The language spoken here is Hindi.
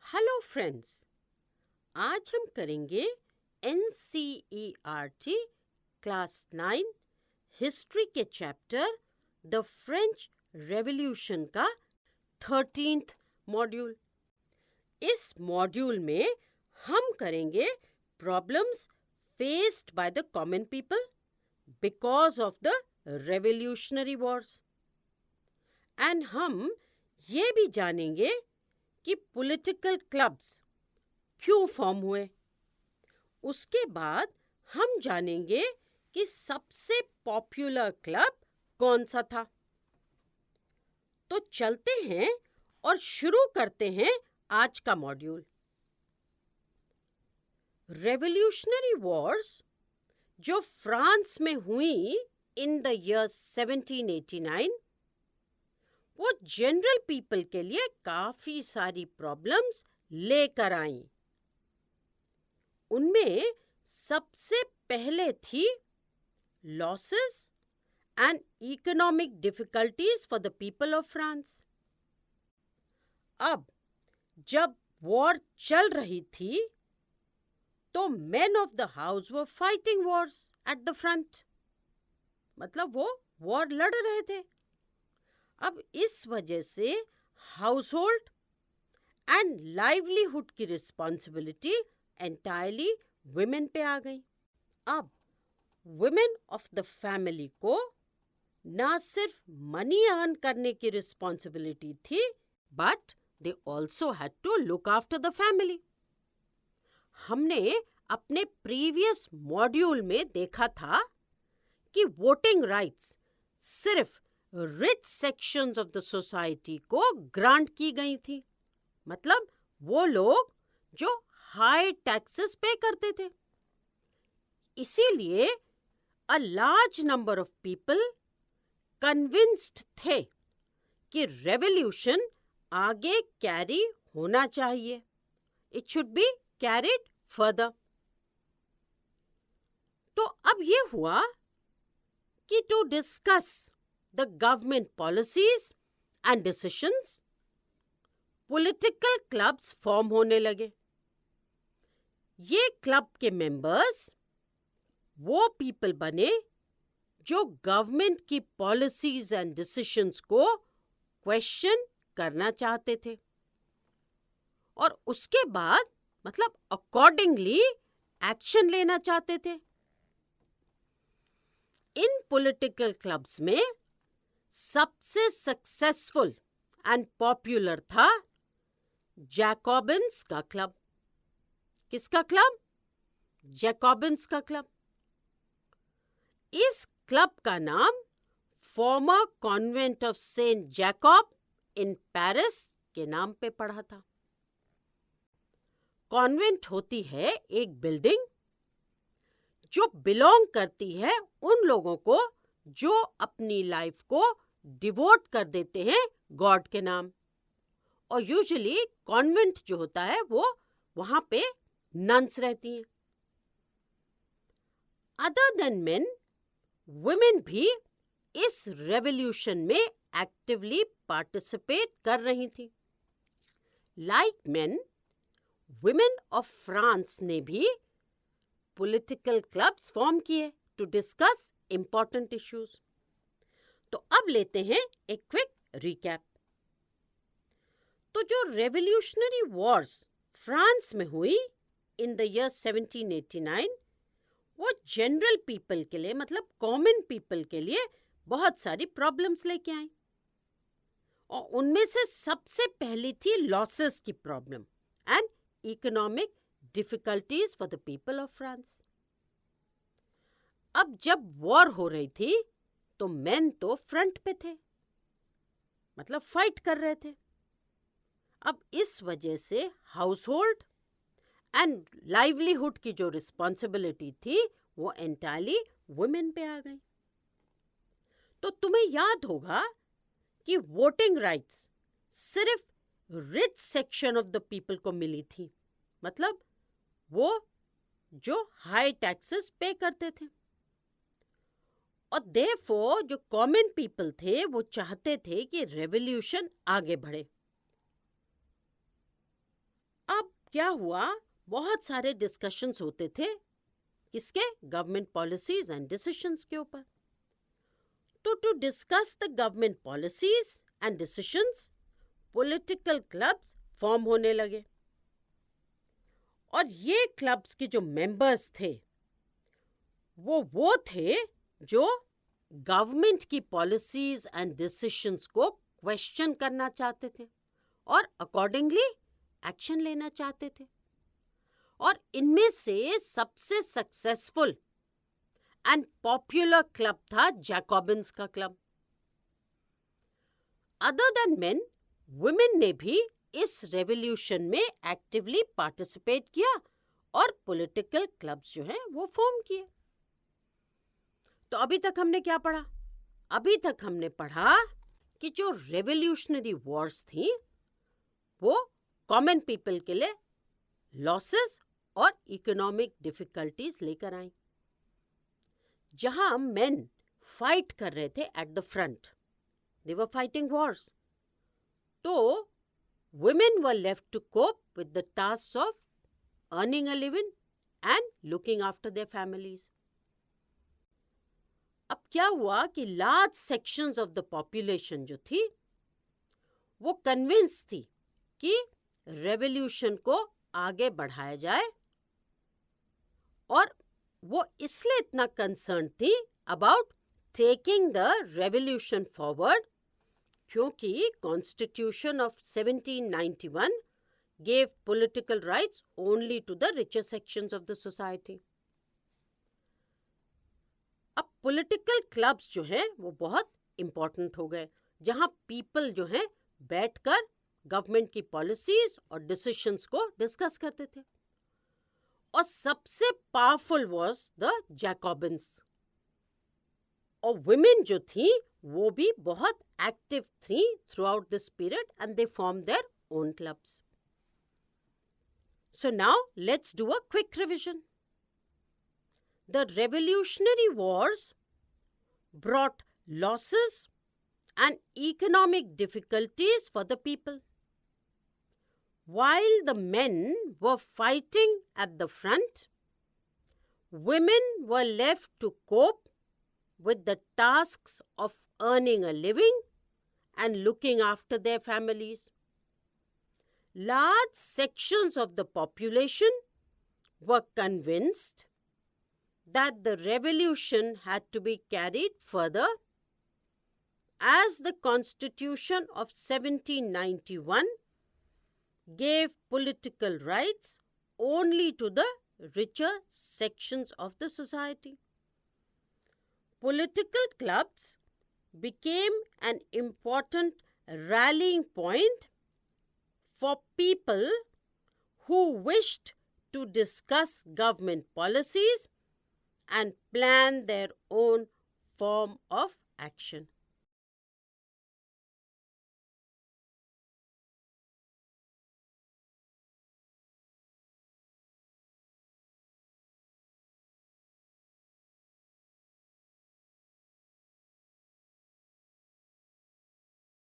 हेलो फ्रेंड्स, आज हम करेंगे NCERT क्लास 9 हिस्ट्री के चैप्टर द फ्रेंच रेवोल्यूशन का 13th मॉड्यूल। इस मॉड्यूल में हम करेंगे problems faced by the common people because of the revolutionary Wars and हम ये भी जानेंगे कि पॉलिटिकल क्लब्स क्यों फॉर्म हुए। उसके बाद हम जानेंगे कि सबसे पॉपुलर क्लब कौन सा था। तो चलते हैं और शुरू करते हैं आज का मॉड्यूल। रेवोल्यूशनरी वॉर्स जो फ्रांस में हुई इन द ईयर 1789, वो जनरल पीपल के लिए काफी सारी प्रॉब्लम्स लेकर आई। उनमें सबसे पहले थी losses and economic difficulties for the people of France. अब जब वॉर चल रही थी तो main of the house were fighting Wars at the front, मतलब वो वॉर लड़ रहे थे। अब इस वजह से हाउस होल्ड एंड लाइवलीहुड की रिस्पॉन्सिबिलिटी एंटायरली वुमेन पे आ गई। अब वुमेन ऑफ द फैमिली को ना सिर्फ मनी अर्न करने की रिस्पॉन्सिबिलिटी थी, but they also had to look after the family. हमने अपने प्रीवियस मॉड्यूल में देखा था कि वोटिंग राइट्स सिर्फ rich sections of the society को ग्रांट की गई थी, मतलब वो लोग जो हाई टैक्सेस पे करते थे। इसीलिए a large number of people convinced थे कि रेवोल्यूशन आगे कैरी होना चाहिए, it should be carried further. तो अब ये हुआ कि to discuss the government policies and decisions, political clubs form होने लगे। ये क्लब के मेंबर्स वो पीपल बने जो गवर्नमेंट की पॉलिसीज एंड डिसीजंस को क्वेश्चन करना चाहते थे और उसके बाद मतलब अकॉर्डिंगली एक्शन लेना चाहते थे। इन पॉलिटिकल क्लब्स में सबसे सक्सेसफुल एंड पॉपुलर था जैकोबिन्स का क्लब। किसका क्लब? जैकोबिन्स का क्लब। इस क्लब का नाम former convent of Saint Jacob in Paris के नाम पे पड़ा था। कॉन्वेंट होती है एक बिल्डिंग जो बिलोंग करती है उन लोगों को जो अपनी लाइफ को डिवोट कर देते हैं गॉड के नाम। और यूजुअली कॉन्वेंट जो होता है वो वहां पे नन्स रहती हैं। अदर देन मेन, वुमेन भी इस रेवोल्यूशन में एक्टिवली पार्टिसिपेट कर रही थी। Like main, women of France ने भी पॉलिटिकल क्लब्स फॉर्म किए टू डिस्कस इंपॉर्टेंट इश्यूज। तो अब लेते हैं एक क्विक रिकैप। तो जो रेवोल्यूशनरी वॉर्स फ्रांस में हुई इन द ईयर 1789, वो जनरल पीपल के लिए मतलब कॉमन पीपल के लिए बहुत सारी प्रॉब्लम्स लेके आई और उनमें से सबसे पहली थी लॉसेस की problem and economic difficulties for the people of France. अब जब वॉर हो रही थी तो मेन तो फ्रंट पे थे, मतलब फाइट कर रहे थे। अब इस वजह से हाउस होल्ड एंड लाइवलीहुड की जो रिस्पॉन्सिबिलिटी थी वो एंटायरली वुमेन पे आ गई। तो तुम्हें याद होगा कि वोटिंग राइट्स सिर्फ rich section of the people को मिली थी, मतलब वो जो हाई टैक्सेस पे करते थे। और देयरफॉर जो कॉमन पीपल थे वो चाहते थे कि रेवोल्यूशन आगे बढ़े। क्या हुआ, बहुत सारे डिस्कशंस होते थे किसके, गवर्नमेंट पॉलिसीज एंड डिसीजंस के ऊपर। तो to discuss the government policies and decisions, political clubs form होने लगे। और ये क्लब्स के जो मेंबर्स थे वो थे जो गवर्नमेंट की पॉलिसीज एंड डिसीजंस को क्वेश्चन करना चाहते थे और अकॉर्डिंगली एक्शन लेना चाहते थे। और इनमें से सबसे सक्सेसफुल एंड पॉपुलर क्लब था जैकोबिन्स का club. Other than main, women ने भी इस रेवोल्यूशन में एक्टिवली पार्टिसिपेट किया और पॉलिटिकल क्लब्स जो हैं वो फॉर्म किए। तो अभी तक हमने क्या पढ़ा? अभी तक हमने पढ़ा कि जो रेवोल्यूशनरी वॉर्स थी वो कॉमन पीपल के लिए लॉसेस और इकोनॉमिक डिफिकल्टीज लेकर आई। जहां मेन फाइट कर रहे थे at the front, they were fighting Wars, तो women were left to cope with the tasks of earning a living and looking after their families. अब क्या हुआ कि large sections of the population जो थी वो कन्विंस थी कि रेवोल्यूशन को आगे बढ़ाया जाए, और वो इसलिए इतना कंसर्न थी about taking the revolution forward क्योंकि constitution of 1791 gave political rights only to the richer sections of the society. अब पॉलिटिकल क्लब्स जो हैं वो बहुत इंपॉर्टेंट हो गए, जहां पीपल जो हैं बैठकर गवर्नमेंट की पॉलिसीज और डिसीजंस को डिस्कस करते थे। और सबसे पावरफुल वाज द जैकोबिन्स। और वुमेन जो थी वो भी बहुत एक्टिव थी through out this period and they form their own clubs. So now let's do a quick revision. The Revolutionary Wars brought losses and economic difficulties for the people. While the men were fighting at the front, women were left to cope with the tasks of earning a living and looking after their families. Large sections of the population were convinced that the revolution had to be carried further, as the Constitution of 1791 gave political rights only to the richer sections of the society. Political clubs became an important rallying point for people who wished to discuss government policies and plan their own form of action.